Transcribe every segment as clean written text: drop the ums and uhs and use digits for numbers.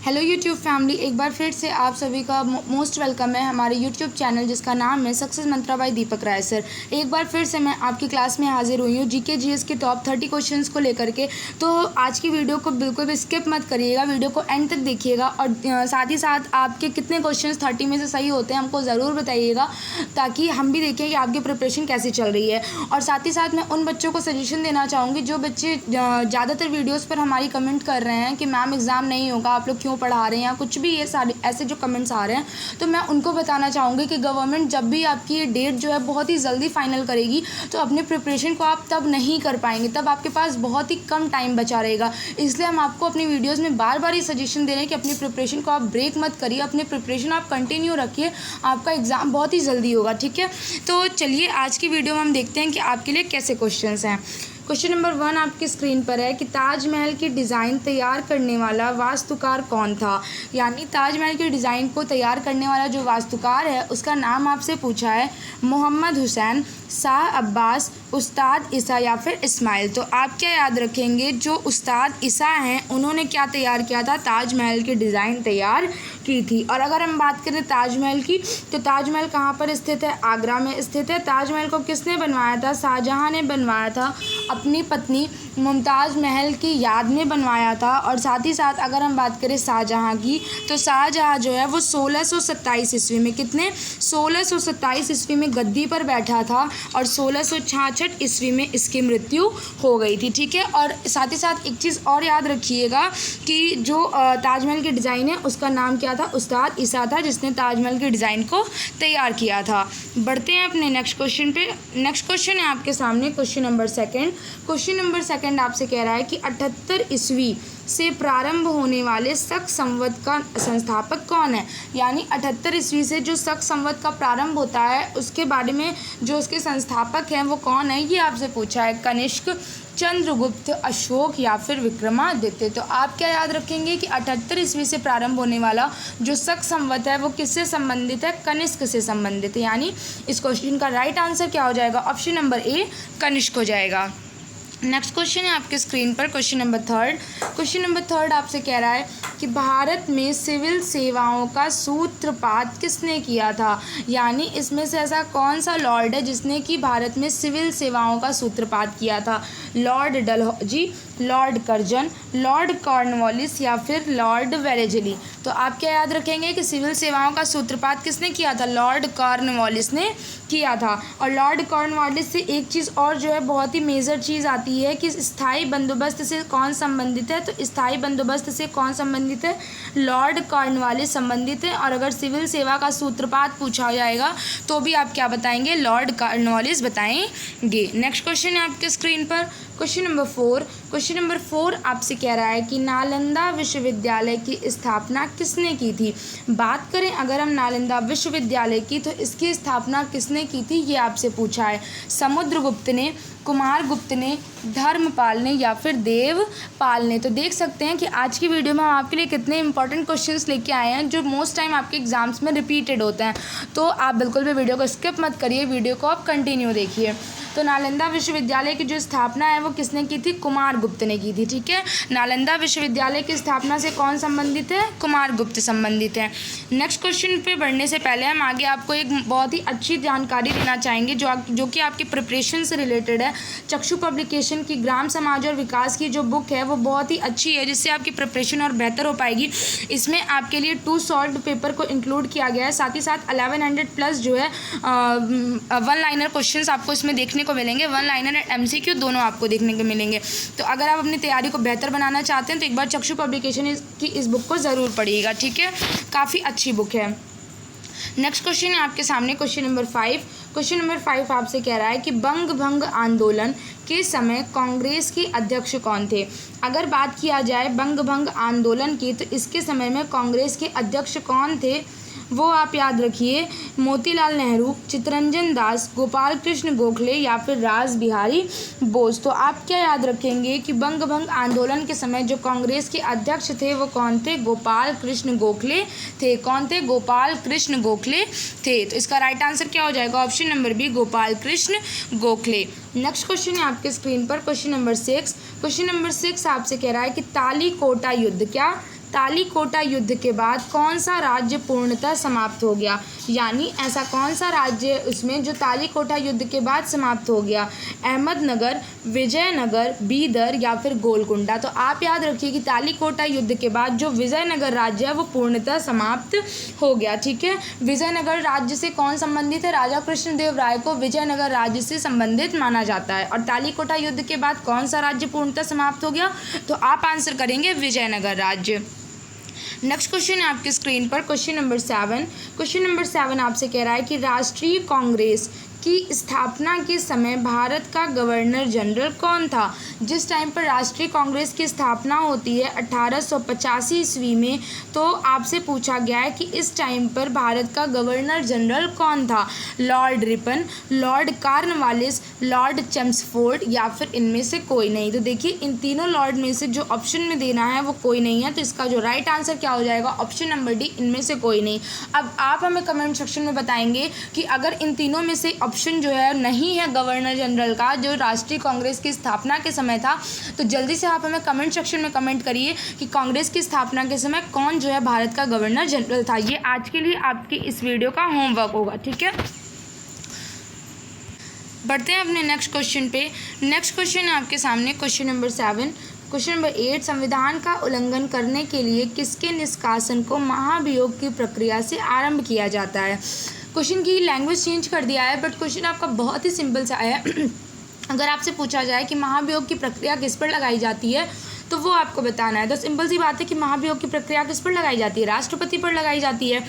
Hello YouTube family, एक बार फिर से आप सभी का मोस्ट वेलकम है हमारे यूट्यूब चैनल जिसका नाम है सक्सेस मंत्रा बाय दीपक राय सर। एक बार फिर से मैं आपकी क्लास में हाजिर हुई हूँ जीके जीएस के टॉप 30 क्वेश्चंस को लेकर के। तो आज की वीडियो को बिल्कुल भी स्किप मत करिएगा, वीडियो को एंड तक देखिएगा और साथ ही साथ आपके कितने क्वेश्चन 30 में से सही होते हैं हमको ज़रूर बताइएगा, ताकि हम भी देखें कि आपकी प्रिपरेशन कैसे चल रही है। और साथ ही साथ मैं उन बच्चों को सजेशन देना चाहूँगी जो बच्चे ज़्यादातर वीडियोज़ पर हमारी कमेंट कर रहे हैं कि मैम एग्ज़ाम नहीं होगा, आप लोग क्यों पढ़ा रहे हैं या कुछ भी, ये सारे ऐसे जो कमेंट्स आ रहे हैं, तो मैं उनको बताना चाहूँगी कि गवर्नमेंट जब भी आपकी ये डेट जो है बहुत ही जल्दी फाइनल करेगी तो अपने प्रिपरेशन को आप तब नहीं कर पाएंगे, तब आपके पास बहुत ही कम टाइम बचा रहेगा। इसलिए हम आपको अपनी वीडियोज़ में बार बार ये सजेशन दे रहे हैं कि अपनी प्रिपरेशन को आप ब्रेक मत करिए, अपनी प्रिपरेशन आप कंटिन्यू रखिए, आपका एग्ज़ाम बहुत ही जल्दी होगा। ठीक है, तो चलिए आज की वीडियो में हम देखते हैं कि आपके लिए कैसे क्वेश्चंस हैं। क्वेश्चन नंबर 1 आपकी स्क्रीन पर है कि ताजमहल की डिज़ाइन तैयार करने वाला वास्तुकार कौन था। यानी ताजमहल के डिज़ाइन को तैयार करने वाला जो वास्तुकार है उसका नाम आपसे पूछा है मोहम्मद हुसैन, शाह अब्बास, उस्ताद ईसा या फिर इस्माइल। तो आप क्या याद रखेंगे, जो उस्ताद ईसा हैं उन्होंने क्या तैयार किया था, ताजमहल की डिज़ाइन तैयार की थी। और अगर हम बात करें ताजमहल की, तो ताजमहल कहाँ पर स्थित है, आगरा में स्थित है। ताजमहल को किसने बनवाया था, शाहजहाँ ने बनवाया था, अपनी पत्नी मुमताज़ महल की याद में बनवाया था। और साथ ही साथ अगर हम बात करें शाहजहाँ की, तो शाहजहाँ जो है वो 1627 ईस्वी में, कितने 1627 ईस्वी में गद्दी पर बैठा था और 1666 ईस्वी में इसकी मृत्यु हो गई थी। ठीक है, और साथ ही साथ एक चीज़ और याद रखिएगा कि जो ताजमहल की डिज़ाइन है उसका नाम क्या था, उस्ताद ईसा था, जिसने ताजमहल की डिज़ाइन को तैयार किया था। बढ़ते हैं अपने नेक्स्ट क्वेश्चन पे। नेक्स्ट क्वेश्चन है आपके सामने क्वेश्चन नंबर 2। क्वेश्चन नंबर 2 आपसे कह रहा है कि 78 ईस्वी से प्रारंभ होने वाले शक संवत का संस्थापक कौन है। यानी 78 ईस्वी से जो शक संवत का प्रारंभ होता है उसके बारे में जो उसके संस्थापक हैं वो कौन है, ये आपसे पूछा है। कनिष्क, चंद्रगुप्त, अशोक या फिर विक्रमादित्य। तो आप क्या याद रखेंगे कि 78 ईस्वी से प्रारंभ होने वाला जो शक संवत है वो किससे संबंधित है, कनिष्क से संबंधित है। यानी इस क्वेश्चन का राइट आंसर क्या हो जाएगा, ऑप्शन नंबर ए कनिष्क हो जाएगा। नेक्स्ट क्वेश्चन है आपके स्क्रीन पर क्वेश्चन नंबर 3। क्वेश्चन नंबर 3 आपसे कह रहा है कि भारत में सिविल सेवाओं का सूत्रपात किसने किया था। यानी इसमें से ऐसा कौन सा लॉर्ड है जिसने कि भारत में सिविल सेवाओं का सूत्रपात किया था, lord Dalhousie, Lord Curzon, Lord Cornwallis या फिर लॉर्ड वेलेस्ली। तो आप क्या याद रखेंगे कि सिविल सेवाओं का सूत्रपात किसने किया था, लॉर्ड कॉर्नवालिस ने किया था। और लॉर्ड कॉर्नवालिस से एक चीज़ और जो है बहुत ही मेजर चीज़ आती है कि स्थायी बंदोबस्त से कौन संबंधित है। तो स्थायी बंदोबस्त से कौन संबंधित है, लॉर्ड कॉर्नवालिस संबंधित है। और अगर सिविल सेवा का सूत्रपात पूछा जाएगा तो भी आप क्या बताएंगे, लॉर्ड कॉर्नवालिस बताएंगे। नेक्स्ट क्वेश्चन है आपके स्क्रीन पर क्वेश्चन नंबर 4। क्वेश्चन नंबर 4 आपसे कह रहा है कि नालंदा विश्वविद्यालय की स्थापना किसने की थी। बात करें अगर हम नालंदा विश्वविद्यालय की, तो इसकी स्थापना किसने की थी, ये आपसे पूछा है। समुद्रगुप्त ने, कुमारगुप्त ने, धर्मपाल ने या फिर देवपाल ने। तो देख सकते हैं कि आज की वीडियो में हम आपके लिए कितने इंपॉर्टेंट क्वेश्चंस लेके आए हैं जो मोस्ट टाइम आपके एग्जाम्स में रिपीटेड होते हैं। तो आप बिल्कुल भी वीडियो को स्किप मत करिए, वीडियो को आप कंटिन्यू देखिए। तो नालंदा विश्वविद्यालय की जो स्थापना है वो किसने की थी, कुमारगुप्त ने की थी। ठीक है, नालंदा विश्वविद्यालय की स्थापना से कौन संबंधित है, कुमारगुप्त संबंधित है। नेक्स्ट क्वेश्चन पे बढ़ने से पहले हम आगे आपको एक बहुत ही अच्छी जानकारी देना चाहेंगे जो कि आपकी प्रिपरेशन से रिलेटेड है। चक्षु पब्लिकेशन की ग्राम समाज और विकास की जो बुक है वो बहुत ही अच्छी है, जिससे आपकी प्रिपरेशन और बेहतर हो पाएगी। इसमें आपके लिए 2 सॉल्व्ड पेपर को इंक्लूड किया गया है, साथ ही साथ 1100 प्लस जो है 1 लाइनर क्वेश्चन आपको इसमें देखने को मिलेंगे। 1 लाइनर और MCQ दोनों आपको देखने को मिलेंगे। तो अगर आप अपनी तैयारी को बेहतर बनाना चाहते हैं तो एक बार चक्षु पब्लिकेशन की इस बुक को ज़रूर पढ़िएगा। ठीक है, काफ़ी अच्छी बुक है। नेक्स्ट क्वेश्चन है आपके सामने क्वेश्चन नंबर 5। क्वेश्चन नंबर 5 आपसे कह रहा है कि बंग भंग आंदोलन के समय कांग्रेस के अध्यक्ष कौन थे। अगर बात किया जाए बंग भंग आंदोलन की, तो इसके समय में कांग्रेस के अध्यक्ष कौन थे वो आप याद रखिए, मोतीलाल नेहरू, चित्तरंजन दास, गोपाल कृष्ण गोखले या फिर रास बिहारी बोस। तो आप क्या याद रखेंगे कि बंग भंग आंदोलन के समय जो कांग्रेस के अध्यक्ष थे वो कौन थे, गोपाल कृष्ण गोखले थे। कौन थे, गोपाल कृष्ण गोखले थे। तो इसका राइट आंसर क्या हो जाएगा, option number B Gopal Krishna Gokhale. Next question है आपके स्क्रीन पर क्वेश्चन नंबर 6। क्वेश्चन नंबर 6 आपसे कह रहा है कि ताली कोटा युद्ध, क्या तालीकोटा युद्ध के बाद कौन सा राज्य पूर्णतः समाप्त हो गया, यानी ऐसा कौन सा राज्य उसमें जो तालीकोटा युद्ध के बाद समाप्त हो गया, अहमदनगर, विजयनगर, बीदर या फिर गोलकुंडा। तो आप याद रखिए कि तालीकोटा युद्ध के बाद जो विजयनगर राज्य है वो पूर्णतः समाप्त हो गया। ठीक है, विजयनगर राज्य से कौन संबंधित है, राजा कृष्णदेव राय को विजयनगर राज्य से संबंधित माना जाता है। और तालीकोटा युद्ध के बाद कौन सा राज्य पूर्णतः समाप्त हो गया, तो आप आंसर करेंगे विजयनगर राज्य। नेक्स्ट क्वेश्चन है आपकी स्क्रीन पर क्वेश्चन नंबर 7। क्वेश्चन नंबर 7 आपसे कह रहा है कि राष्ट्रीय कांग्रेस की स्थापना के समय भारत का गवर्नर जनरल कौन था। जिस टाइम पर राष्ट्रीय कांग्रेस की स्थापना होती है 1885 ईस्वी में, तो आपसे पूछा गया है कि इस टाइम पर भारत का गवर्नर जनरल कौन था, Lord Ripon, Lord Cornwallis, Lord Chelmsford या फिर इनमें से कोई नहीं। तो देखिए इन तीनों लॉर्ड में से जो ऑप्शन में देना है वो कोई नहीं है, तो इसका जो राइट आंसर क्या हो जाएगा, ऑप्शन नंबर डी, इनमें से कोई नहीं। अब आप हमें कमेंट सेक्शन में बताएंगे कि अगर इन तीनों में से ऑप्शन जो है नहीं है गवर्नर जनरल का जो राष्ट्रीय कांग्रेस की स्थापना के समय था, तो जल्दी से आप हमें कमेंट सेक्शन में कमेंट करिए कि कांग्रेस की स्थापना के समय कौन जो है भारत का गवर्नर जनरल था। ये आज के लिए आपकी इस वीडियो का होमवर्क होगा। ठीक है, बढ़ते हैं अपने नेक्स्ट क्वेश्चन पे। नेक्स्ट क्वेश्चन है आपके सामने क्वेश्चन नंबर 7। क्वेश्चन नंबर 8, संविधान का उल्लंघन करने के लिए किसके निष्कासन को महाभियोग की प्रक्रिया से आरंभ किया जाता है। क्वेश्चन की लैंग्वेज चेंज कर दिया है, बट क्वेश्चन आपका बहुत ही सिंपल सा है। अगर आपसे पूछा जाए कि महाभियोग की प्रक्रिया किस पर लगाई जाती है, तो वो आपको बताना है। तो सिंपल सी बात है कि महाभियोग की प्रक्रिया किस पर लगाई जाती है, राष्ट्रपति पर लगाई जाती है।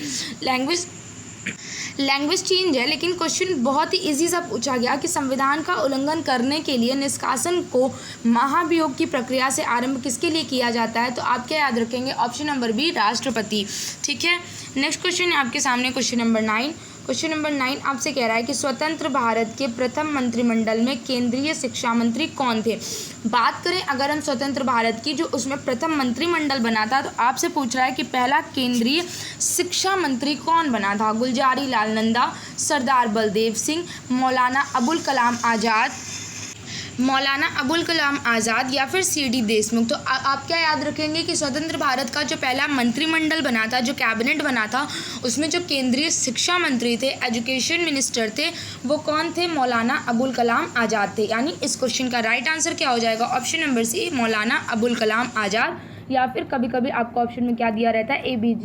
लैंग्वेज चेंज है, लेकिन क्वेश्चन बहुत ही इजी सा पूछा गया कि संविधान का उल्लंघन करने के लिए निष्कासन को महाभियोग की प्रक्रिया से आरंभ किसके लिए किया जाता है, तो आप क्या याद रखेंगे, ऑप्शन नंबर बी, राष्ट्रपति। ठीक है, नेक्स्ट क्वेश्चन है आपके सामने क्वेश्चन नंबर 9। क्वेश्चन नंबर 9 आपसे कह रहा है कि स्वतंत्र भारत के प्रथम मंत्रिमंडल में केंद्रीय शिक्षा मंत्री कौन थे। बात करें अगर हम स्वतंत्र भारत की, जो उसमें प्रथम मंत्रिमंडल बना था, तो आपसे पूछ रहा है कि पहला केंद्रीय शिक्षा मंत्री कौन बना था, गुलजारी लाल नंदा, सरदार बलदेव सिंह, मौलाना अबुल कलाम आज़ाद या फिर सी.डी. देशमुख। तो आप क्या याद रखेंगे कि स्वतंत्र भारत का जो पहला मंत्रिमंडल बना था, जो कैबिनेट बना था, उसमें जो केंद्रीय शिक्षा मंत्री थे, एजुकेशन मिनिस्टर थे, वो कौन थे, मौलाना अबुल कलाम आज़ाद थे। यानी इस क्वेश्चन का राइट आंसर क्या हो जाएगा, option number C, Maulana Abul Kalam Azad, या फिर कभी कभी आपको ऑप्शन में क्या दिया रहता है, ABJ।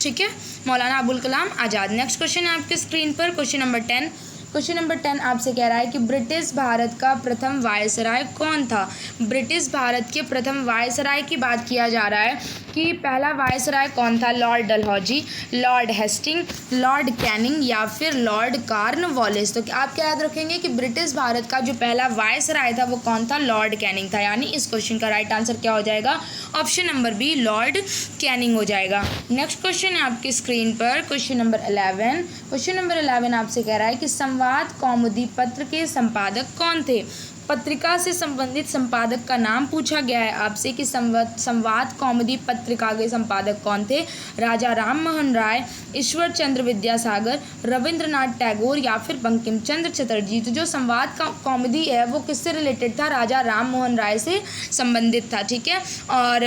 ठीक है, मौलाना अबुल कलाम आज़ाद। नेक्स्ट क्वेश्चन है आपके स्क्रीन पर क्वेश्चन नंबर 10। क्वेश्चन नंबर 10 आपसे कह रहा है कि ब्रिटिश भारत का प्रथम वायसराय कौन था। ब्रिटिश भारत के प्रथम वायसराय की बात किया जा रहा है कि पहला वायसराय कौन था, lord Dalhousie, lord Hastings, lord Canning या फिर लॉर्ड कॉर्नवालिस। तो आप क्या याद रखेंगे कि ब्रिटिश भारत का जो पहला वायसराय था वो कौन था, लॉर्ड कैनिंग था। यानी इस क्वेश्चन का राइट आंसर क्या हो जाएगा, option number B, lord Canning हो जाएगा। नेक्स्ट क्वेश्चन है आपकी स्क्रीन पर क्वेश्चन नंबर 11। क्वेश्चन नंबर 11 आपसे कह रहा है कि संवाद कौमुदी पत्र के संपादक कौन थे। पत्रिका से संबंधित संपादक का नाम पूछा गया है आपसे कि संवाद कौमुदी पत्रिका के संपादक कौन थे, राजा राम मोहन राय, ईश्वर चंद्र विद्यासागर, रविंद्रनाथ टैगोर या फिर बंकिम चंद्र चटर्जी। तो जो संवाद कौमुदी है वो किससे रिलेटेड था, राजा राम मोहन राय से संबंधित था। ठीक है, और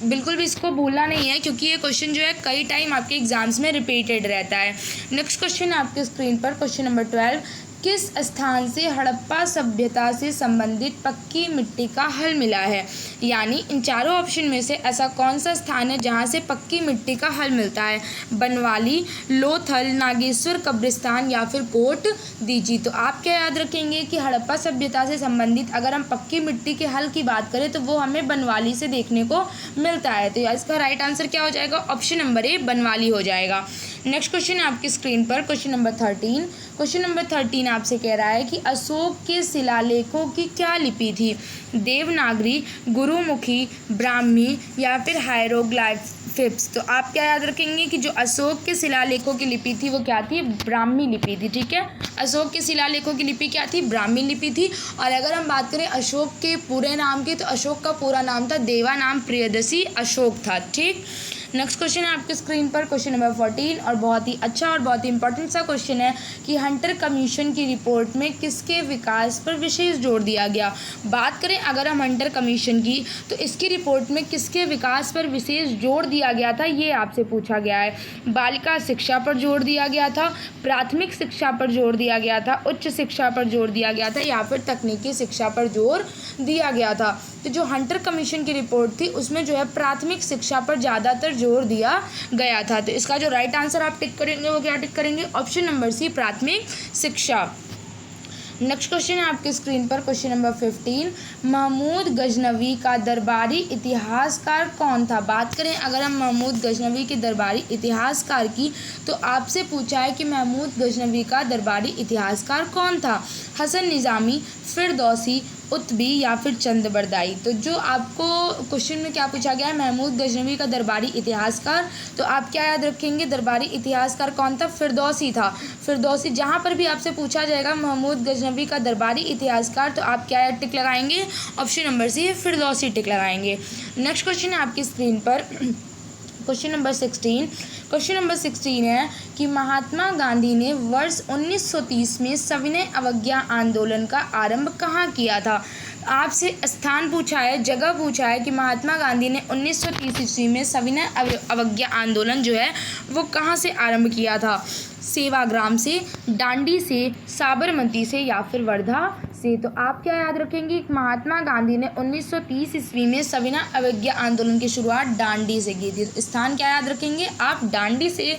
बिल्कुल भी इसको भूलना नहीं है क्योंकि ये क्वेश्चन जो है कई टाइम आपके एग्जाम्स में रिपीटेड रहता है। नेक्स्ट क्वेश्चन है आपके स्क्रीन पर क्वेश्चन नंबर 12। किस स्थान से हड़प्पा सभ्यता से संबंधित पक्की मिट्टी का हल मिला है। यानी इन चारों ऑप्शन में से ऐसा कौन सा स्थान है जहां से पक्की मिट्टी का हल मिलता है, बनवाली, लोथल, नागेश्वर कब्रिस्तान या फिर कोट दीजी। तो आप क्या याद रखेंगे कि हड़प्पा सभ्यता से संबंधित अगर हम पक्की मिट्टी के हल की बात करें तो वो हमें बनवाली से देखने को मिलता है। तो इसका राइट आंसर क्या हो जाएगा, ऑप्शन नंबर ए, बनवाली हो जाएगा। नेक्स्ट क्वेश्चन है आपकी स्क्रीन पर क्वेश्चन नंबर 13। क्वेश्चन नंबर 13 आपसे कह रहा है कि अशोक के शिलालेखों की क्या लिपि थी, देवनागरी, गुरुमुखी, ब्राह्मी या फिर हायरोग्लाइफिक्स। तो आप क्या याद रखेंगे कि जो अशोक के शिलालेखों की लिपि थी वो क्या थी, ब्राह्मी लिपि थी। ठीक है, अशोक के शिलालेखों की लिपि क्या थी, ब्राह्मी लिपि थी। और अगर हम बात करें अशोक के पूरे नाम की, तो अशोक का पूरा नाम था देवानाम प्रियदर्शी अशोक था। ठीक, नेक्स्ट क्वेश्चन है आपके स्क्रीन पर क्वेश्चन नंबर 14 और बहुत ही अच्छा और बहुत ही इंपॉर्टेंट सा क्वेश्चन है कि हंटर कमीशन की रिपोर्ट में किसके विकास पर विशेष जोर दिया गया। बात करें अगर हम हंटर कमीशन की तो इसकी रिपोर्ट में किसके विकास पर विशेष जोर दिया गया था, ये आपसे पूछा गया है। बालिका शिक्षा पर जोर दिया गया था, प्राथमिक शिक्षा पर जोर दिया गया था, उच्च शिक्षा पर जोर दिया गया था या फिर तकनीकी शिक्षा पर जोर दिया गया था। तो जो हंटर कमीशन की रिपोर्ट थी उसमें जो है प्राथमिक शिक्षा पर ज़्यादातर जोर दिया गया था। तो इसका जो राइट आंसर आप टिक करेंगे वो क्या टिक करेंगे, ऑप्शन नंबर सी, प्राथमिक शिक्षा। नेक्स्ट क्वेश्चन है आपके स्क्रीन पर क्वेश्चन नंबर 15, महमूद गजनवी का दरबारी इतिहासकार कौन था। बात करें अगर हम महमूद गजनवी के दरबारी इतिहासकार की तो आपसे पूछा है कि महमूद गजनवी का दरबारी इतिहासकार कौन था। हसन निज़ामी, फिरदौसी, उत्बी या फिर चंदबरदाई। तो जो आपको क्वेश्चन में क्या पूछा गया है, महमूद गजनवी का दरबारी इतिहासकार, तो आप क्या याद रखेंगे, दरबारी इतिहासकार कौन था, फिरदौसी था। फिरदौसी, जहाँ पर भी आपसे पूछा जाएगा महमूद गजनवी का दरबारी इतिहासकार तो आप क्या टिक लगाएंगे, ऑप्शन नंबर सी, फिरदौसी टिक लगाएंगे। नेक्स्ट क्वेश्चन है आपकी स्क्रीन पर क्वेश्चन नंबर 16। क्वेश्चन नंबर 16 है कि महात्मा गांधी ने वर्ष 1930 में सविनय अवज्ञा आंदोलन का आरंभ कहाँ किया था। आपसे स्थान पूछा है, जगह पूछा है कि महात्मा गांधी ने 1930 ईस्वी में सविनय अवज्ञा आंदोलन जो है वो कहाँ से आरंभ किया था। सेवाग्राम से, डांडी से, साबरमती से या फिर वर्धा से। तो आप क्या याद रखेंगे, महात्मा गांधी ने 1930 ईस्वी में सविनय अवज्ञा आंदोलन की शुरुआत डांडी से की थी। स्थान क्या याद रखेंगे आप, डांडी से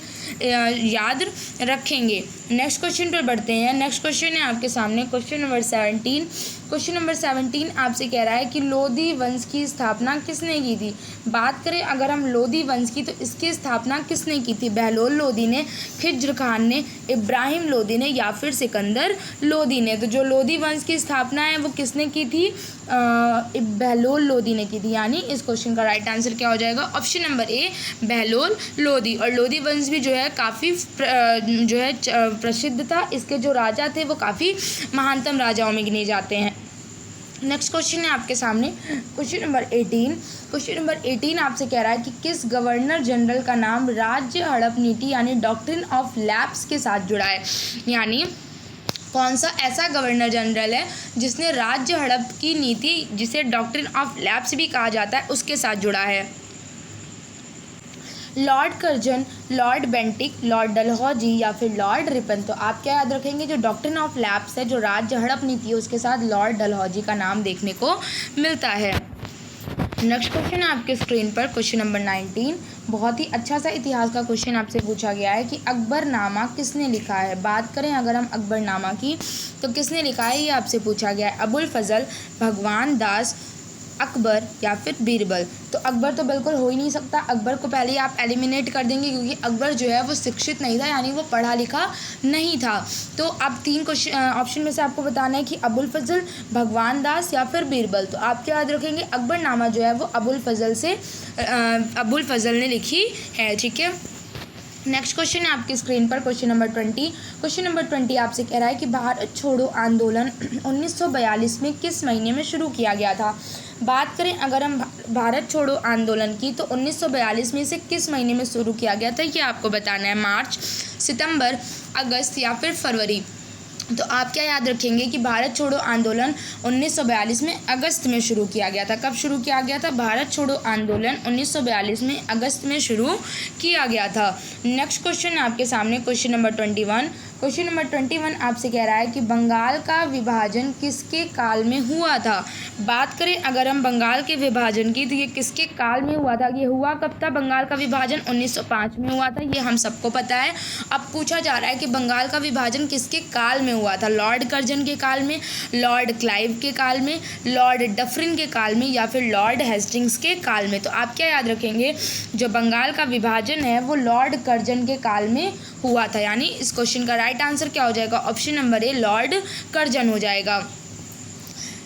याद रखेंगे। नेक्स्ट क्वेश्चन पर बढ़ते हैं। नेक्स्ट क्वेश्चन है आपके सामने क्वेश्चन नंबर 17। क्वेश्चन नंबर 17 आपसे कह रहा है कि लोधी वंश की स्थापना किसने की थी। बात करें अगर हम लोधी वंश की तो इसकी स्थापना किसने की थी, बहलोल लोधी ने, खिज्र खान ने, इब्राहिम लोधी ने या फिर सिकंदर लोधी ने। तो जो लोधी वंश की स्थापना है वो किसने की थी, बहलोल लोधी ने की थी। यानी इस क्वेश्चन का राइट आंसर क्या हो जाएगा, option number A, Bahlol Lodhi. और लोधी वंश भी जो है काफ़ी जो है प्रसिद्ध था, इसके जो राजा थे वो काफ़ी महानतम राजाओं में गिने जाते हैं। नेक्स्ट क्वेश्चन है आपके सामने क्वेश्चन नंबर 18। क्वेश्चन नंबर 18 आपसे कह रहा है कि किस गवर्नर जनरल का नाम राज्य हड़प नीति यानी डॉक्ट्रिन ऑफ लैप्स के साथ जुड़ा है। यानी कौन सा ऐसा गवर्नर जनरल है जिसने राज्य हड़प की नीति, जिसे डॉक्ट्रिन ऑफ लैप्स भी कहा जाता है, उसके साथ जुड़ा है। Lord Curzon, Lord Bentinck, Lord Dalhousie या फिर लॉर्ड रिपन। तो आप क्या याद रखेंगे, जो डॉक्ट्रिन ऑफ लैप्स है, जो राज्य हड़प नीति है, उसके साथ लॉर्ड डलहौजी का नाम देखने को मिलता है। नेक्स्ट क्वेश्चन है आपके स्क्रीन पर क्वेश्चन नंबर 19। बहुत ही अच्छा सा इतिहास का क्वेश्चन आपसे पूछा गया है कि अकबरनामा किसने लिखा है। बात करें अगर हम अकबरनामा की तो किसने लिखा है, ये आपसे पूछा गया है। अबुल फजल, भगवान दास, अकबर या फिर बीरबल। तो अकबर तो बिल्कुल हो ही नहीं सकता, अकबर को पहले ही आप एलिमिनेट कर देंगे क्योंकि अकबर जो है वो शिक्षित नहीं था, यानी वो पढ़ा लिखा नहीं था। तो अब 3 क्वेश्चन ऑप्शन में से आपको बताना है कि अबुल फजल, भगवान दास या फिर बीरबल। तो आप क्या याद रखेंगे, अकबरनामा जो है वो अबुल फजल ने लिखी है। ठीक है, नेक्स्ट क्वेश्चन है आपकी स्क्रीन पर क्वेश्चन नंबर 20। क्वेश्चन नंबर 20 आपसे कह रहा है कि भारत छोड़ो आंदोलन 1942 में किस महीने में शुरू किया गया था। बात करें अगर हम भारत छोड़ो आंदोलन की तो 1942 में इसे किस महीने में शुरू किया गया था, ये आपको बताना है। मार्च, सितंबर, अगस्त या फिर फरवरी। तो आप क्या याद रखेंगे कि भारत छोड़ो आंदोलन 1942 में अगस्त में शुरू किया गया था। कब शुरू किया गया था, भारत छोड़ो आंदोलन 1942 में अगस्त में शुरू किया गया था। नेक्स्ट क्वेश्चन है आपके सामने क्वेश्चन नंबर 21। क्वेश्चन नंबर 21 आपसे कह रहा है कि बंगाल का विभाजन किसके काल में हुआ था। बात करें अगर हम बंगाल के विभाजन की तो ये किसके काल में हुआ था, ये हुआ कब था, बंगाल का विभाजन 1905 में हुआ था, ये हम सबको पता है। अब पूछा जा रहा है कि बंगाल का विभाजन किसके काल में हुआ था, लॉर्ड कर्जन के काल में, लॉर्ड क्लाइव के काल में, लॉर्ड डफरिन के काल में या फिर लॉर्ड हेस्टिंग्स के काल में। तो आप क्या याद रखेंगे, जो बंगाल का विभाजन है वो लॉर्ड कर्जन के काल में हुआ था। यानी इस क्वेश्चन का राइट आंसर क्या हो जाएगा, option number A, Lord Curzon हो जाएगा।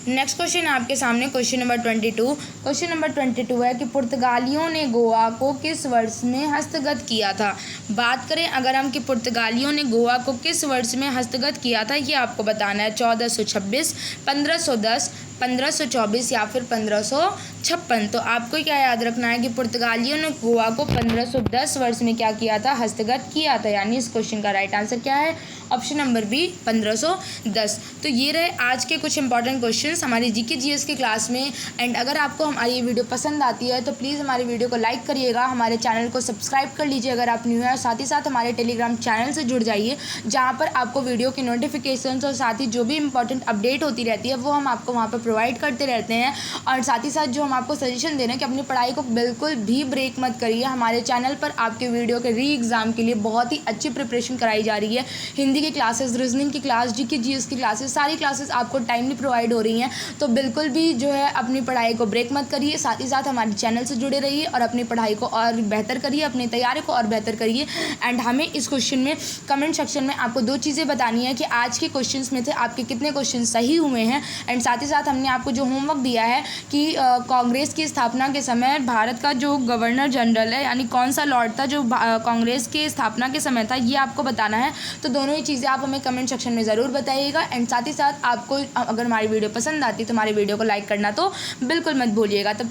नेक्स्ट क्वेश्चन है आपके सामने क्वेश्चन नंबर 22। क्वेश्चन नंबर 22 है कि पुर्तगालियों ने गोवा को किस वर्ष में हस्तगत किया था। बात करें अगर हम कि पुर्तगालियों ने गोवा को किस वर्ष में हस्तगत किया था, ये आपको बताना है। 1426, 1510, 1524 या फिर 1556। तो आपको क्या याद रखना है कि पुर्तगालियों ने गोवा को 1510 वर्ष में क्या किया था, हस्तगत किया था। यानी इस क्वेश्चन का राइट आंसर क्या है, ऑप्शन नंबर बी 1510। तो ये रहे आज के कुछ इंपॉर्टेंट क्वेश्चंस हमारी जीके जीएस की क्लास में। एंड अगर आपको हमारी ये वीडियो पसंद आती है तो प्लीज़ हमारी वीडियो को लाइक करिएगा, हमारे चैनल को सब्सक्राइब कर लीजिए अगर आप न्यू है, और साथ ही साथ हमारे टेलीग्राम चैनल से जुड़ जाइए जहाँ पर आपको वीडियो की नोटिफिकेशंस और साथ ही जो भी इंपॉर्टेंट अपडेट होती रहती है वो हम आपको वहाँ पर प्रोवाइड करते रहते हैं। और साथ ही साथ जो हम आपको सजेशन दे रहे हैं कि अपनी पढ़ाई को बिल्कुल भी ब्रेक मत करिए। हमारे चैनल पर आपके वीडियो के री एग्ज़ाम के लिए बहुत ही अच्छी प्रिपरेशन कराई जा रही है। हिंदी की क्लासेस, रीजनिंग की क्लास, जीके जीएस की क्लासेस, सारी क्लासेस आपको टाइमली प्रोवाइड हो रही हैं। तो बिल्कुल भी जो है अपनी पढ़ाई को ब्रेक मत करिए, साथ ही साथ हमारे चैनल से जुड़े रहिए और अपनी पढ़ाई को और बेहतर करिए, अपनी तैयारी को और बेहतर करिए। एंड हमें इस क्वेश्चन में कमेंट सेक्शन में आपको 2 चीज़ें बतानी है कि आज के क्वेश्चंस में थे आपके कितने क्वेश्चन सही हुए हैं। एंड साथ ही साथ हमने आपको जो होमवर्क दिया है कि कांग्रेस की स्थापना के समय भारत का जो गवर्नर जनरल है यानी कौन सा लॉर्ड था जो कांग्रेस की स्थापना के समय था, ये आपको बताना है। तो दोनों ही चीज़ें आप हमें कमेंट सेक्शन में ज़रूर बताइएगा। एंड साथ ही साथ आपको अगर हमारी वीडियो पसंद आती है तो हमारी वीडियो को लाइक करना तो बिल्कुल मत भूलिएगा। तब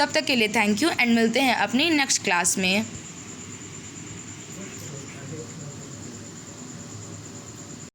तक के लिए थैंक यू एंड मिलते हैं अपनी नेक्स्ट क्लास में।